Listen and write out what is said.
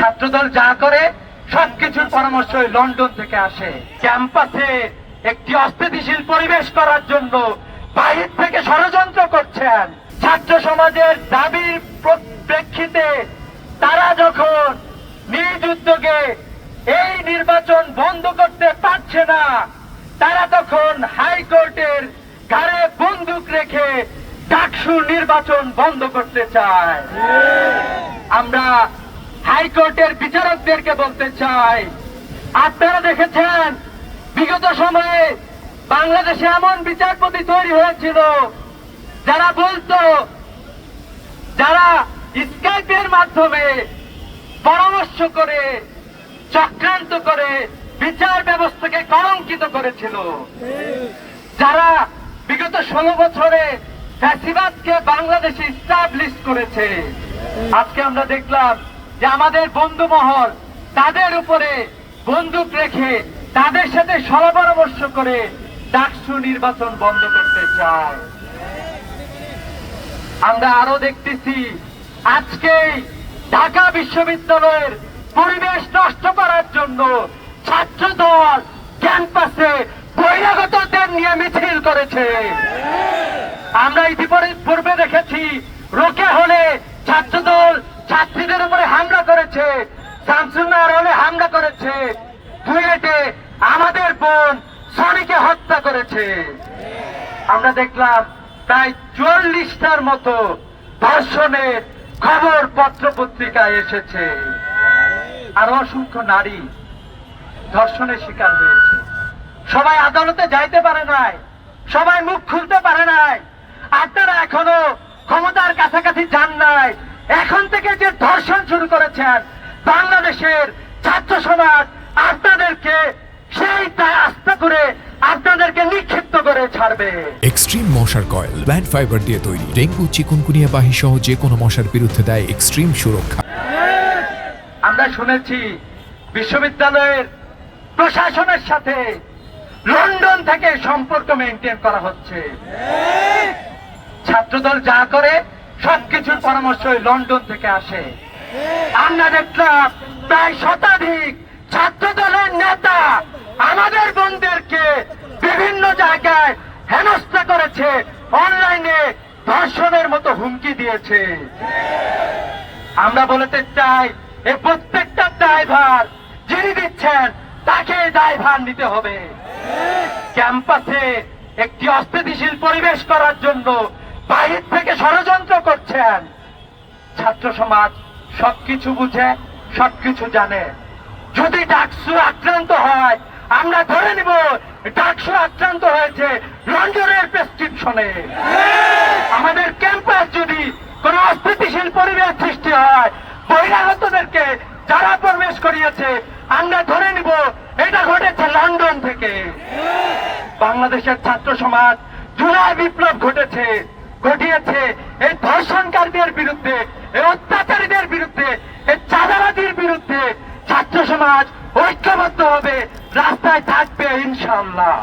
ছাত্রদল যা করে সবকিছুর পরামর্শ লন্ডন থেকে আসে। ক্যাম্পাসে একটি অস্থিতিশীল পরিবেশ করার জন্য বাইরে থেকে ষড়যন্ত্র করছেন। ছাত্র সমাজের দাবির প্রেক্ষিতে তারা যখন নিজ উদ্যোগে এই নির্বাচন বন্ধ করতে পারছে না, তারা তখন হাইকোর্টের ঘাড়ে বন্দুক রেখে ডাকসু নির্বাচন বন্ধ করতে চায়। আমরা হাইকোর্টের বিচারকদেরকে বলতে চাই, আপনারা দেখেছেন বিগত সময়ে বাংলাদেশে এমন বিচারপতি তৈরি হয়েছিল যারা বলতো, যারা স্কাইপের মাধ্যমে পরামর্শ করে চক্রান্ত করে বিচার ব্যবস্থাকে কলঙ্কিত করেছিল, যারা বিগত 16 বছরে ফ্যাসিবাদকে বাংলাদেশে ইস্টাবলিশ করেছে। আজকে আমরা দেখলাম যে আমাদের বন্ধু মহল তাদের উপরে বন্দুক রেখে তাদের সাথে পরামর্শ করে ডাকসু নির্বাচন বন্ধ করতে চায়। আমরা আরো দেখতেছি আজকেই ঢাকা বিশ্ববিদ্যালয়ের পরিবেশ নষ্ট করার জন্য ছাত্রদল ক্যাম্পাসে বহিরাগতদের নিয়ে মিছিল করেছে। আমরা ইতিপূর্বে দেখেছি রোকে হলে ছাত্রদল ছাত্রীদের উপরে হামলা করেছে, শামসুন্নাহর হলে হামলা করেছে, বুয়েটে আমাদের বোন সনিকে হত্যা করেছে। আমরা দেখলাম প্রায় 40টার মতো ধর্ষণের খবর পত্র পত্রিকায় এসেছে। আরো অসংখ্য নারী ধর্ষণের শিকার হয়েছে। সবাই আদালতে যাইতে পারে নাই, সবাই মুখ খুলতে পারে নাই। আপনারা এখনো ক্ষমতার কাছাকাছি যান নাই। এখন থেকে যে ধর্ষণ শুরু করেছেন বাংলাদেশের ছাত্র সমাজ আপনাদেরকে সেই আস্থা করে আপনাদেরকে নিক্ষিপ্ত করে ছাড়বে। এক্সট্রিম মশার কয়েল প্ল্যান্ট ফাইবার দিয়ে তৈরি, ডেঙ্গু চিকুনগুনিয়া বাহি সহ যে কোনো মশার বিরুদ্ধে দেয় এক্সট্রিম সুরক্ষা। আমরা শুনেছি বিশ্ববিদ্যালয়ের প্রশাসনের সাথে লন্ডন থেকে সম্পর্ক মেনটেন করা হচ্ছে। ছাত্রদল যা করে সবকিছুর পরামর্শ লন্ডন থেকে আসে। আমরা দেখলাম প্রায় শতাধিক ছাত্রদলের নেতা আমাদের বোনদেরকে বিভিন্ন জায়গায় হেনস্থা করেছে, অনলাইনে ধর্ষণের মতো হুমকি দিয়েছে। আমরা বলতে চাই এই প্রত্যেকটা দায়ভার যিনি দিচ্ছেন তাকে দায়ভার নিতে হবে। ক্যাম্পাসে একটি অস্থিতিশীল পরিবেশ করার জন্য বাইরে থেকে ষড়যন্ত্র করছেন। ছাত্র সমাজ সবকিছু বুঝে, সবকিছু জানে। যদি ডাকসু আক্রান্ত হয় আমরা ধরে নিব ডাকসু আক্রান্ত হয়েছে লন্ডনের প্রেসক্রিপশনে। আমাদের ক্যাম্পাস যদি কোন অস্থিতিশীল পরিবেশ সৃষ্টি হয়, বহিরাগতদেরকে যারা প্রবেশ করিয়েছে আমরা ধরে নিব এটা ঘটেছে লন্ডন থেকে। বাংলাদেশের ছাত্র সমাজ জুলাই বিপ্লব ঘটিয়েছে এই ধর্ষণকারীদের বিরুদ্ধে, এই অত্যাচারীদের বিরুদ্ধে, এই চাঁদাবাজির বিরুদ্ধে। ছাত্র সমাজ ঐক্যবদ্ধ হবে, রাস্তায় থাকবে ইনশাআল্লাহ।